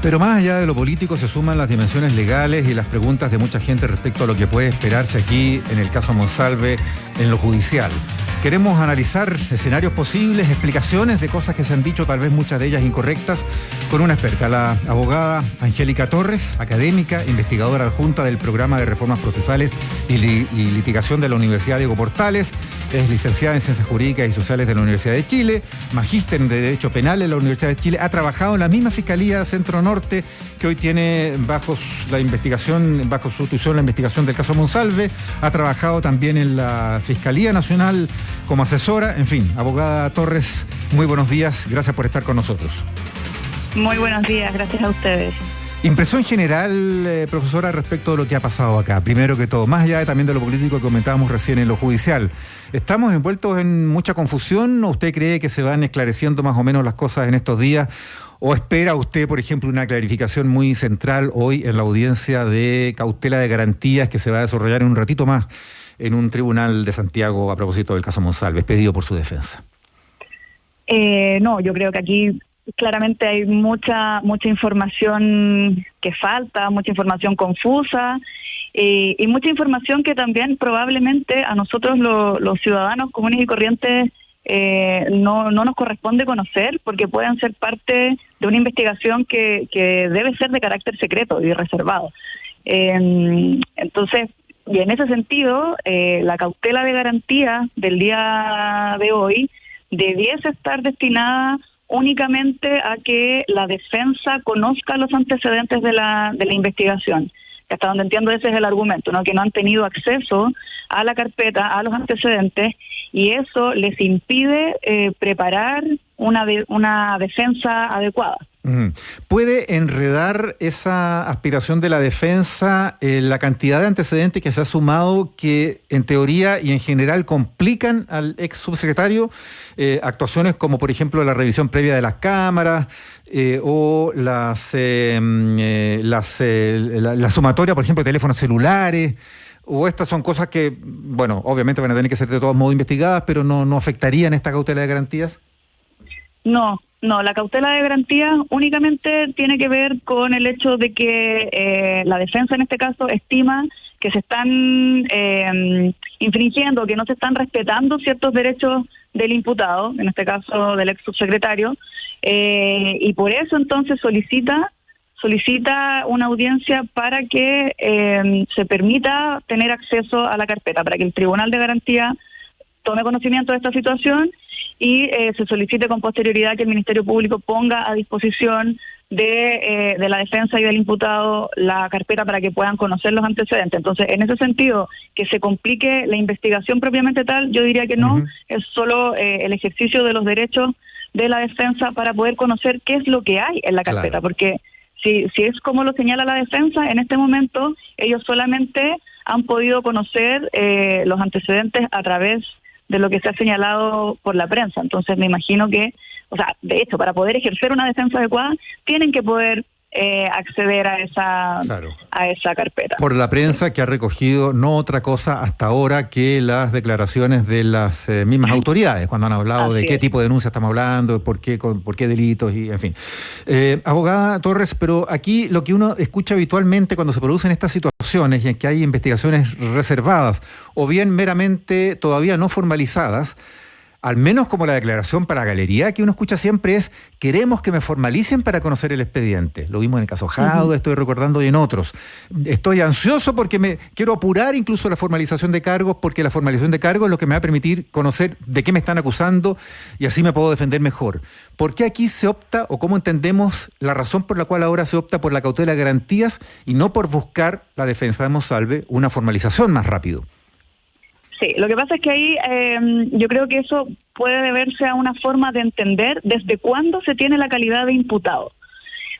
Pero más allá de lo político se suman las dimensiones legales y las preguntas de mucha gente respecto a lo que puede esperarse aquí en el caso Monsalve en lo judicial. Queremos analizar escenarios posibles, explicaciones de cosas que se han dicho, tal vez muchas de ellas incorrectas, con una experta, la abogada Angélica Torres, académica, investigadora adjunta del Programa de Reformas Procesales y Litigación de la Universidad Diego Portales. Es licenciada en Ciencias Jurídicas y Sociales de la Universidad de Chile, magíster en Derecho Penal en la Universidad de Chile. Ha trabajado en la misma Fiscalía Centro Norte que hoy tiene bajo su tuición la investigación del caso Monsalve. Ha trabajado también en la Fiscalía Nacional como asesora. En fin, abogada Torres, muy buenos días. Gracias por estar con nosotros. Muy buenos días, gracias a ustedes. Impresión general, profesora, respecto de lo que ha pasado acá. Primero que todo, más allá también de lo político que comentábamos recién en lo judicial. ¿Estamos envueltos en mucha confusión o usted cree que se van esclareciendo más o menos las cosas en estos días? ¿O espera usted, por ejemplo, una clarificación muy central hoy en la audiencia de cautela de garantías que se va a desarrollar en un ratito más en un tribunal de Santiago a propósito del caso Monsalve, pedido por su defensa? No, yo creo que aquí claramente hay mucha información que falta, mucha información confusa y mucha información que también probablemente a nosotros los ciudadanos comunes y corrientes no nos corresponde conocer, porque pueden ser parte de una investigación que debe ser de carácter secreto y reservado. Entonces, y en ese sentido, la cautela de garantía del día de hoy debiese estar destinada únicamente a que la defensa conozca los antecedentes de la investigación. Hasta donde entiendo ese es el argumento, ¿no? Que no han tenido acceso a la carpeta, a los antecedentes, y eso les impide preparar una defensa adecuada. ¿Puede enredar esa aspiración de la defensa la cantidad de antecedentes que se ha sumado que en teoría y en general complican al ex subsecretario? Actuaciones como por ejemplo la revisión previa de las cámaras o la sumatoria, por ejemplo, de teléfonos celulares. ¿O estas son cosas que, bueno, obviamente van a tener que ser de todos modos investigadas, pero no afectarían esta cautela de garantías? No, la cautela de garantía únicamente tiene que ver con el hecho de que la defensa en este caso estima que se están infringiendo, que no se están respetando ciertos derechos del imputado, en este caso del ex subsecretario, y por eso entonces solicita una audiencia para que se permita tener acceso a la carpeta, para que el Tribunal de Garantía tome conocimiento de esta situación y se solicite con posterioridad que el Ministerio Público ponga a disposición de la defensa y del imputado la carpeta para que puedan conocer los antecedentes. Entonces, en ese sentido, que se complique la investigación propiamente tal, yo diría que no, es solo el ejercicio de los derechos de la defensa para poder conocer qué es lo que hay en la carpeta, claro. Porque si es como lo señala la defensa, en este momento ellos solamente han podido conocer los antecedentes a través de lo que se ha señalado por la prensa. Entonces me imagino que, o sea, de hecho, para poder ejercer una defensa adecuada, tienen que poder acceder a esa carpeta. Por la prensa que ha recogido no otra cosa hasta ahora que las declaraciones de las mismas autoridades, cuando han hablado así de qué tipo de denuncia estamos hablando, por qué delitos, y en fin. Abogada Torres, pero aquí lo que uno escucha habitualmente cuando se producen estas situaciones y en que hay investigaciones reservadas o bien meramente todavía no formalizadas, al menos como la declaración para galería que uno escucha siempre es: queremos que me formalicen para conocer el expediente. Lo vimos en el caso Jaude, estoy recordando, y en otros. Estoy ansioso porque me quiero apurar incluso la formalización de cargos, porque la formalización de cargos es lo que me va a permitir conocer de qué me están acusando y así me puedo defender mejor. ¿Por qué aquí se opta, o cómo entendemos la razón por la cual ahora se opta por la cautela de garantías y no por buscar la defensa de Monsalve una formalización más rápido? Sí, lo que pasa es que ahí yo creo que eso puede deberse a una forma de entender desde cuándo se tiene la calidad de imputado.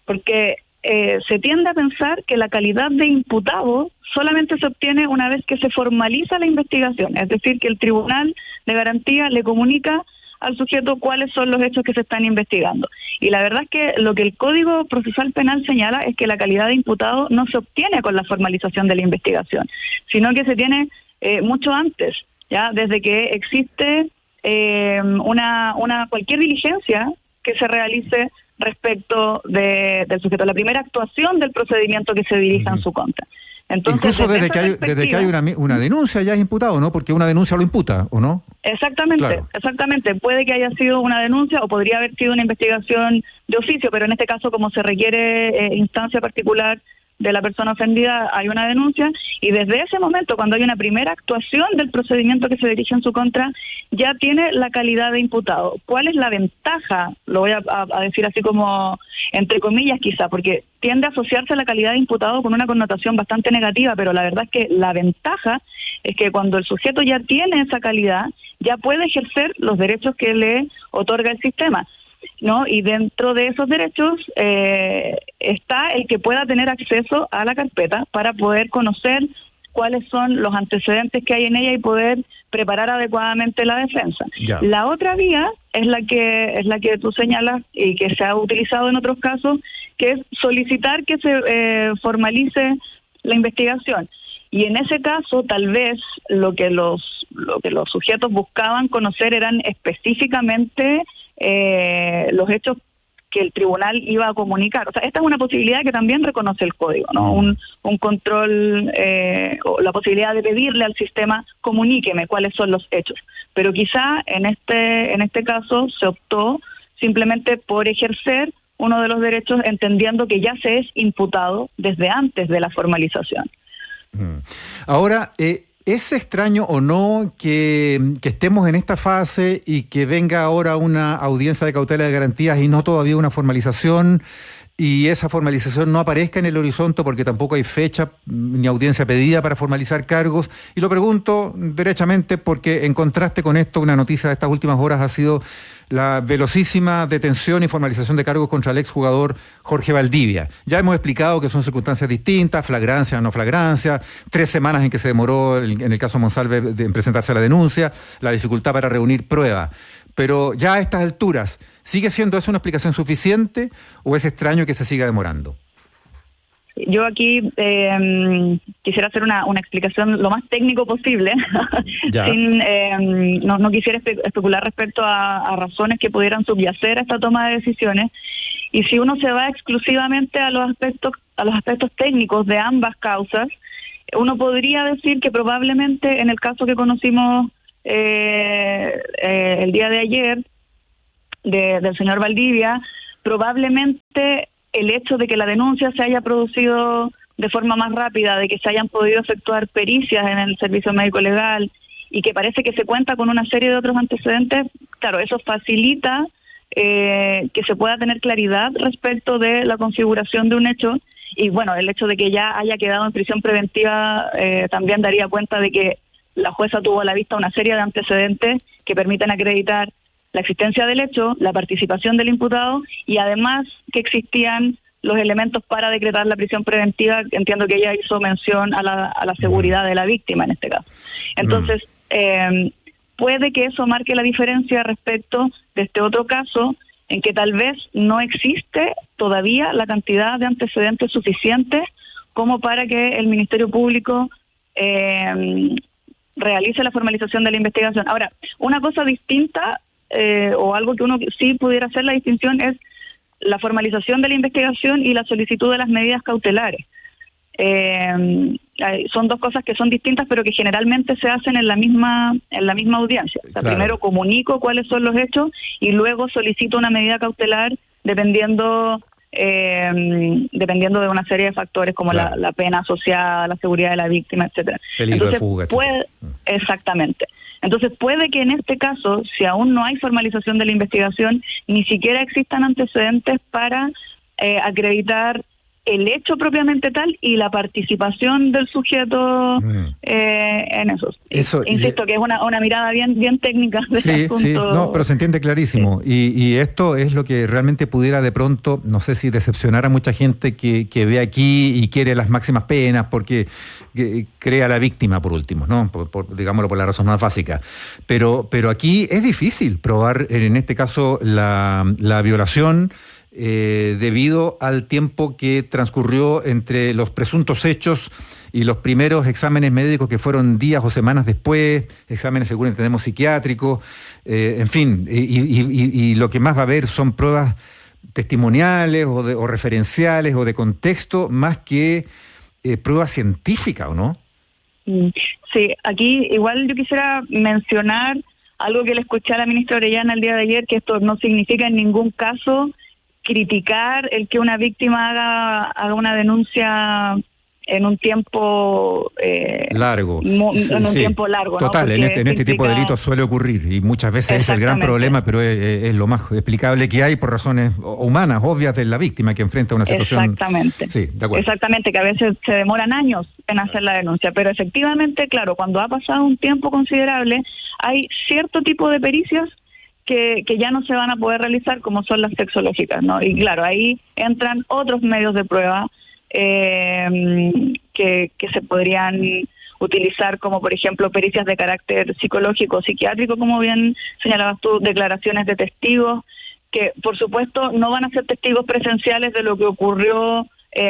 Porque se tiende a pensar que la calidad de imputado solamente se obtiene una vez que se formaliza la investigación. Es decir, que el Tribunal de Garantía le comunica al sujeto cuáles son los hechos que se están investigando. Y la verdad es que lo que el Código Procesal Penal señala es que la calidad de imputado no se obtiene con la formalización de la investigación, sino que se tiene mucho antes, ya desde que existe cualquier diligencia que se realice respecto del sujeto, la primera actuación del procedimiento que se dirija en su contra. Entonces, incluso desde que hay una denuncia ya es imputado, ¿no? Porque una denuncia lo imputa, ¿o no? Exactamente, claro. Exactamente. Puede que haya sido una denuncia o podría haber sido una investigación de oficio, pero en este caso, como se requiere instancia particular de la persona ofendida, hay una denuncia, y desde ese momento, cuando hay una primera actuación del procedimiento que se dirige en su contra, ya tiene la calidad de imputado. ¿Cuál es la ventaja? Lo voy a decir así como entre comillas quizá, porque tiende a asociarse la calidad de imputado con una connotación bastante negativa, pero la verdad es que la ventaja es que cuando el sujeto ya tiene esa calidad, ya puede ejercer los derechos que le otorga el sistema, ¿no? Y dentro de esos derechos está el que pueda tener acceso a la carpeta para poder conocer cuáles son los antecedentes que hay en ella y poder preparar adecuadamente la defensa. Ya. La otra vía es la que tú señalas y que se ha utilizado en otros casos, que es solicitar que se formalice la investigación. Y en ese caso, tal vez lo que los sujetos buscaban conocer eran específicamente los hechos que el tribunal iba a comunicar. O sea, esta es una posibilidad que también reconoce el código, ¿no? Un control, o la posibilidad de pedirle al sistema, comuníqueme cuáles son los hechos. Pero quizá en este caso se optó simplemente por ejercer uno de los derechos, entendiendo que ya se es imputado desde antes de la formalización. Ahora, ¿es extraño o no que estemos en esta fase y que venga ahora una audiencia de cautela de garantías y no todavía una formalización, y esa formalización no aparezca en el horizonte porque tampoco hay fecha ni audiencia pedida para formalizar cargos? Y lo pregunto derechamente porque en contraste con esto, una noticia de estas últimas horas ha sido la velocísima detención y formalización de cargos contra el exjugador Jorge Valdivia. Ya hemos explicado que son circunstancias distintas, flagrancia o no flagrancia, 3 semanas en que se demoró en el caso Monsalve en presentarse la denuncia, la dificultad para reunir pruebas. Pero ya a estas alturas, ¿sigue siendo eso una explicación suficiente o es extraño que se siga demorando? Yo aquí quisiera hacer una explicación lo más técnico posible, no quisiera especular respecto a razones que pudieran subyacer a esta toma de decisiones. Y si uno se va exclusivamente a los aspectos técnicos de ambas causas, uno podría decir que probablemente en el caso que conocimos el día de ayer del señor Valdivia, probablemente el hecho de que la denuncia se haya producido de forma más rápida, de que se hayan podido efectuar pericias en el servicio médico legal y que parece que se cuenta con una serie de otros antecedentes, claro, eso facilita que se pueda tener claridad respecto de la configuración de un hecho. Y bueno, el hecho de que ya haya quedado en prisión preventiva también daría cuenta de que la jueza tuvo a la vista una serie de antecedentes que permiten acreditar la existencia del hecho, la participación del imputado y además que existían los elementos para decretar la prisión preventiva. Entiendo que ella hizo mención a la seguridad de la víctima en este caso. Entonces, puede que eso marque la diferencia respecto de este otro caso en que tal vez no existe todavía la cantidad de antecedentes suficientes como para que el Ministerio Público realice la formalización de la investigación. Ahora, una cosa distinta o algo que uno sí pudiera hacer la distinción es la formalización de la investigación y la solicitud de las medidas cautelares. Son dos cosas que son distintas, pero que generalmente se hacen en la misma audiencia. O sea, claro. Primero comunico cuáles son los hechos y luego solicito una medida cautelar dependiendo de una serie de factores como claro. la pena asociada, la seguridad de la víctima, etcétera. Peligro de fuga. Exactamente. Entonces puede que en este caso, si aún no hay formalización de la investigación, ni siquiera existan antecedentes para acreditar el hecho propiamente tal y la participación del sujeto en eso. Insisto que es una mirada bien técnica de este asunto. Sí, no, pero se entiende clarísimo. Sí. Y esto es lo que realmente pudiera de pronto, no sé si decepcionar a mucha gente que ve aquí y quiere las máximas penas porque cree a la víctima por último, ¿no? Digámoslo por la razón más básica. Pero aquí es difícil probar, en este caso, la violación debido al tiempo que transcurrió entre los presuntos hechos y los primeros exámenes médicos que fueron días o semanas después, exámenes según entendemos psiquiátricos, en fin, y lo que más va a haber son pruebas testimoniales o referenciales o de contexto más que prueba científica, ¿o no? Sí, aquí igual yo quisiera mencionar algo que le escuché a la ministra Orellana el día de ayer, que esto no significa en ningún caso criticar el que una víctima haga una denuncia en un tiempo largo. Tiempo largo. Total, ¿no? en este tipo de delitos suele ocurrir y muchas veces es el gran problema, pero es lo más explicable que hay por razones humanas, obvias de la víctima que enfrenta una situación. Exactamente. Sí, de acuerdo. Exactamente, que a veces se demoran años en hacer la denuncia, pero efectivamente, claro, cuando ha pasado un tiempo considerable, hay cierto tipo de pericias que ya no se van a poder realizar, como son las sexológicas, ¿no? Y claro, ahí entran otros medios de prueba que se podrían utilizar, como por ejemplo pericias de carácter psicológico o psiquiátrico, como bien señalabas tú, declaraciones de testigos, que por supuesto no van a ser testigos presenciales de lo que ocurrió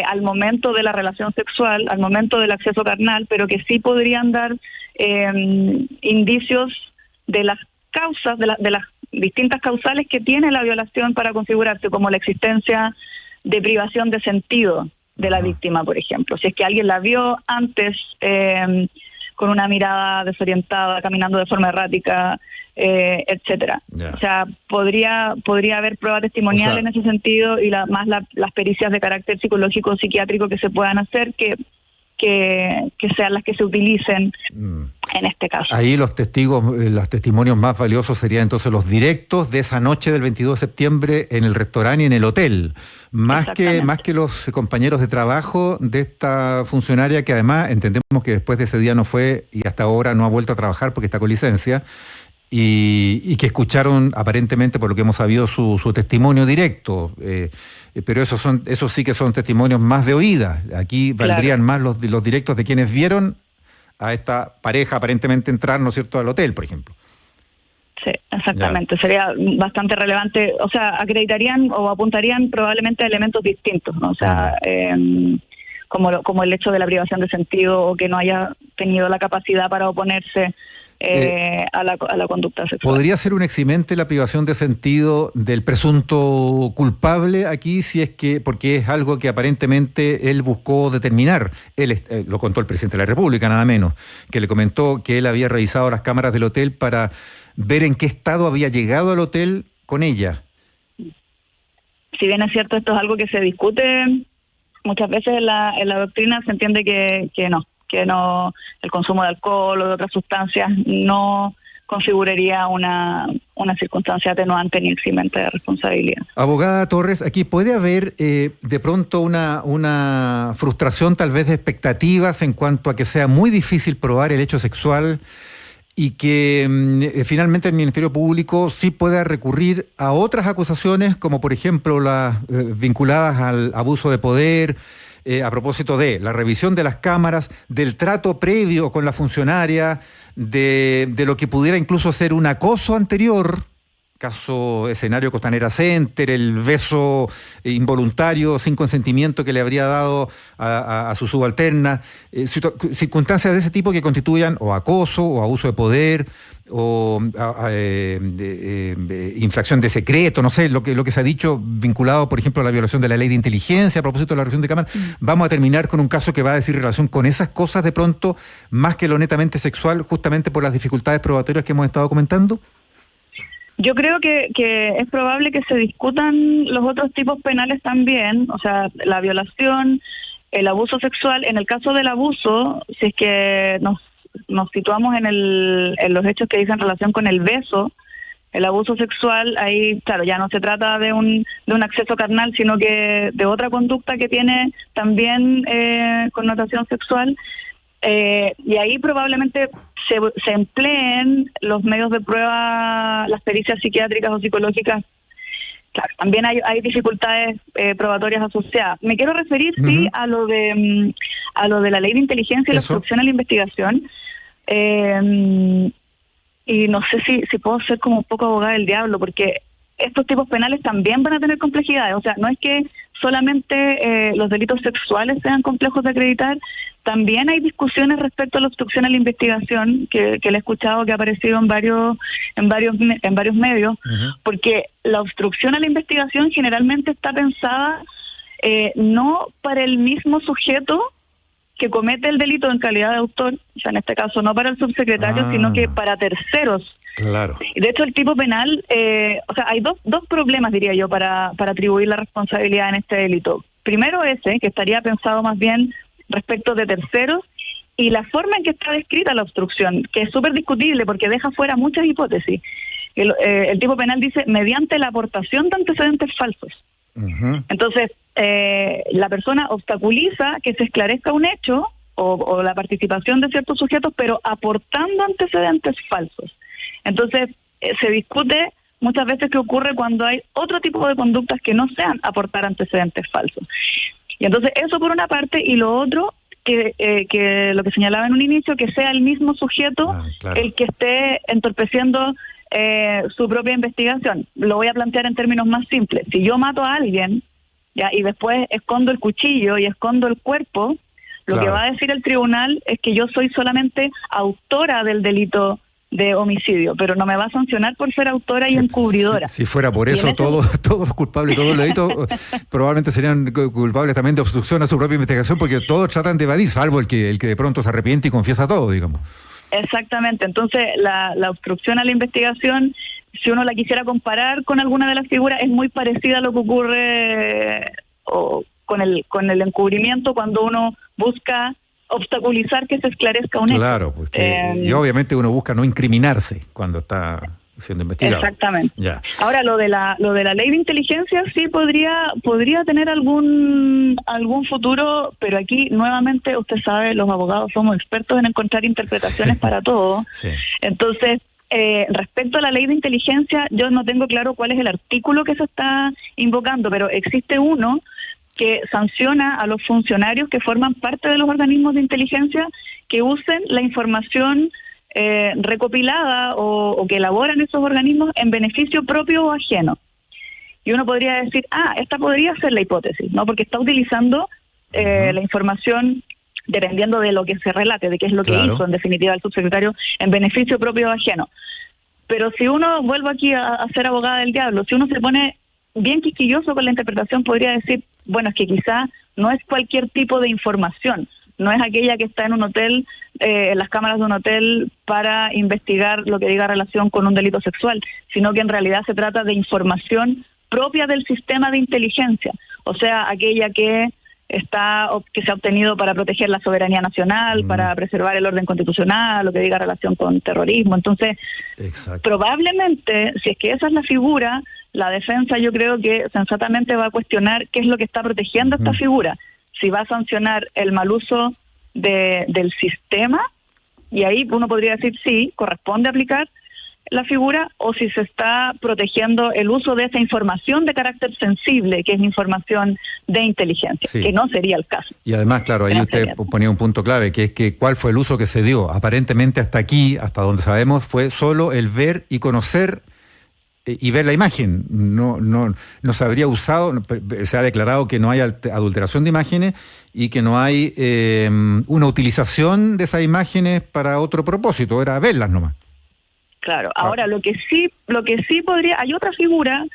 al momento de la relación sexual, al momento del acceso carnal, pero que sí podrían dar indicios de las causas, de las distintas causales que tiene la violación para configurarse, como la existencia de privación de sentido de la víctima, por ejemplo. Si es que alguien la vio antes con una mirada desorientada, caminando de forma errática, etcétera. Yeah. O sea, podría haber prueba testimonial en ese sentido y más las pericias de carácter psicológico o psiquiátrico que se puedan hacer que sean las que se utilicen en este caso. Ahí los testimonios más valiosos serían entonces los directos de esa noche del 22 de septiembre en el restaurante y en el hotel, más que los compañeros de trabajo de esta funcionaria, que además entendemos que después de ese día no fue y hasta ahora no ha vuelto a trabajar porque está con licencia, y que escucharon aparentemente, por lo que hemos sabido, su testimonio directo. Pero esos sí que son testimonios más de oída. Aquí valdrían más los directos de quienes vieron a esta pareja aparentemente entrar, ¿no es cierto?, al hotel, por ejemplo. Sí, exactamente. Ya. Sería bastante relevante. O sea, acreditarían o apuntarían probablemente a elementos distintos, ¿no? O sea, como el hecho de la privación de sentido o que no haya tenido la capacidad para oponerse a la conducta sexual. ¿Podría ser un eximente la privación de sentido del presunto culpable aquí, si es que, porque es algo que aparentemente él buscó determinar? Él lo contó el presidente de la República, nada menos, que le comentó que él había revisado las cámaras del hotel para ver en qué estado había llegado al hotel con ella. Si bien es cierto, esto es algo que se discute muchas veces en la doctrina, se entiende que no, el consumo de alcohol o de otras sustancias no configuraría una circunstancia atenuante ni eximente de responsabilidad. Abogada Torres, aquí puede haber de pronto una frustración tal vez de expectativas en cuanto a que sea muy difícil probar el hecho sexual y que finalmente el Ministerio Público sí pueda recurrir a otras acusaciones, como por ejemplo las vinculadas al abuso de poder, a propósito de la revisión de las cámaras, del trato previo con la funcionaria, de lo que pudiera incluso ser un acoso anterior, caso escenario Costanera Center, el beso involuntario sin consentimiento que le habría dado a su subalterna, circunstancias de ese tipo que constituyan o acoso o abuso de poder o infracción de secreto, no sé, lo que se ha dicho vinculado, por ejemplo, a la violación de la ley de inteligencia a propósito de la revisión de cámaras. Vamos a terminar con un caso que va a decir relación con esas cosas de pronto, más que lo netamente sexual, justamente por las dificultades probatorias que hemos estado comentando. Yo creo que es probable que se discutan los otros tipos penales también, o sea, la violación, el abuso sexual. En el caso del abuso, si es que nos situamos en los hechos que dicen relación con el beso, el abuso sexual, ahí, claro, ya no se trata de un acceso carnal, sino que de otra conducta que tiene también connotación sexual, y ahí probablemente se empleen los medios de prueba, las pericias psiquiátricas o psicológicas. Claro, también hay dificultades probatorias asociadas. Me quiero referir, sí, a lo de la ley de inteligencia y la obstrucción a la investigación. Y no sé si puedo ser como un poco abogada del diablo, porque estos tipos penales también van a tener complejidades. O sea, no es que solamente los delitos sexuales sean complejos de acreditar, también hay discusiones respecto a la obstrucción a la investigación que le he escuchado que ha aparecido en varios medios, porque la obstrucción a la investigación generalmente está pensada no para el mismo sujeto que comete el delito en calidad de autor, o sea, en este caso no para el subsecretario, sino que para terceros. Claro. De hecho, el tipo penal, o sea, hay dos problemas, diría yo, para atribuir la responsabilidad en este delito. Primero ese, que estaría pensado más bien respecto de terceros, y la forma en que está descrita la obstrucción, que es súper discutible porque deja fuera muchas hipótesis. El tipo penal dice, mediante la aportación de antecedentes falsos. Entonces, la persona obstaculiza que se esclarezca un hecho o la participación de ciertos sujetos, pero aportando antecedentes falsos. Entonces, se discute muchas veces qué ocurre cuando hay otro tipo de conductas que no sean aportar antecedentes falsos. Y entonces, eso por una parte, y lo otro, que lo que señalaba en un inicio, que sea el mismo sujeto el que esté entorpeciendo su propia investigación. Lo voy a plantear en términos más simples. Si yo mato a alguien, ya, y después escondo el cuchillo y escondo el cuerpo, lo que va a decir el tribunal es que yo soy solamente autora del delito de homicidio, pero no me va a sancionar por ser autora y encubridora. Si fuera por eso, todos los culpables, todos los delitos probablemente serían culpables también de obstrucción a su propia investigación, porque todos tratan de evadir, salvo el que de pronto se arrepiente y confiesa todo, digamos. Exactamente. Entonces, la obstrucción a la investigación, si uno la quisiera comparar con alguna de las figuras, es muy parecida a lo que ocurre con el encubrimiento cuando uno busca obstaculizar que se esclarezca un hecho. Claro, porque y obviamente uno busca no incriminarse cuando está siendo investigado. Exactamente. Ya. Ahora, lo de la ley de inteligencia sí podría tener algún futuro, pero aquí nuevamente usted sabe, los abogados somos expertos en encontrar interpretaciones para todo. Sí. Entonces, respecto a la ley de inteligencia, yo no tengo claro cuál es el artículo que se está invocando, pero existe uno que sanciona a los funcionarios que forman parte de los organismos de inteligencia que usen la información recopilada o que elaboran esos organismos en beneficio propio o ajeno. Y uno podría decir, esta podría ser la hipótesis, ¿no? Porque está utilizando la información dependiendo de lo que se relate, de qué es lo que hizo en definitiva el subsecretario en beneficio propio o ajeno. Pero si uno, vuelvo aquí a ser abogada del diablo, si uno se pone bien quisquilloso con la interpretación, podría decir, bueno, es que quizá no es cualquier tipo de información, no es aquella que está en un hotel, en las cámaras de un hotel para investigar lo que diga relación con un delito sexual, sino que en realidad se trata de información propia del sistema de inteligencia, o sea, aquella que se ha obtenido para proteger la soberanía nacional, para preservar el orden constitucional, lo que diga relación con terrorismo. Entonces, probablemente, si es que esa es la figura, la defensa yo creo que sensatamente va a cuestionar qué es lo que está protegiendo esta figura, si va a sancionar el mal uso del sistema, y ahí uno podría decir sí, corresponde aplicar la figura, o si se está protegiendo el uso de esa información de carácter sensible, que es información de inteligencia, que no sería el caso. Y además, claro, ahí usted ponía un punto clave, que es que cuál fue el uso que se dio. Aparentemente hasta aquí, hasta donde sabemos, fue solo el ver y conocer y ver la imagen. No se habría usado, se ha declarado que no hay adulteración de imágenes y que no hay una utilización de esas imágenes para otro propósito, era verlas nomás. Claro, ahora lo que sí podría, hay otra figura,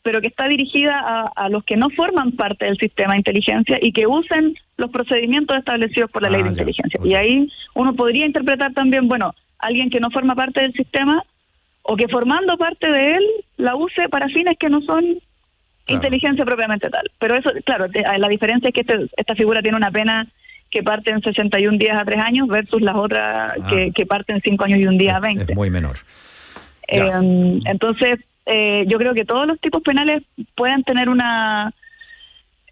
pero que está dirigida a los que no forman parte del sistema de inteligencia y que usen los procedimientos establecidos por la ley de inteligencia. Y ahí uno podría interpretar también, bueno, alguien que no forma parte del sistema o que formando parte de él la use para fines que no son inteligencia propiamente tal. Pero eso, claro, la diferencia es que esta figura tiene una pena que parte en 61 días a 3 años versus las otras que parten 5 años y 1 día a 20. Es muy menor. Entonces, yo creo que todos los tipos penales pueden tener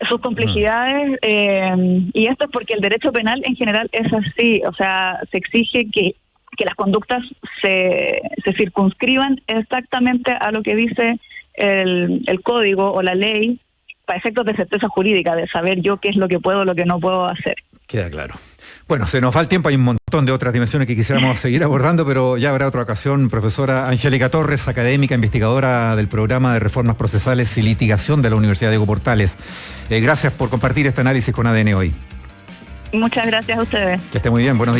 sus complejidades, y esto es porque el derecho penal en general es así, o sea, se exige que las conductas se circunscriban exactamente a lo que dice el código o la ley para efectos de certeza jurídica, de saber yo qué es lo que puedo o lo que no puedo hacer. Queda claro. Bueno, se nos va el tiempo, hay un montón de otras dimensiones que quisiéramos seguir abordando, pero ya habrá otra ocasión. Profesora Angélica Torres, académica, investigadora del Programa de Reformas Procesales y Litigación de la Universidad Diego Portales. Gracias por compartir este análisis con ADN hoy. Muchas gracias a ustedes. Que esté muy bien, buenos días.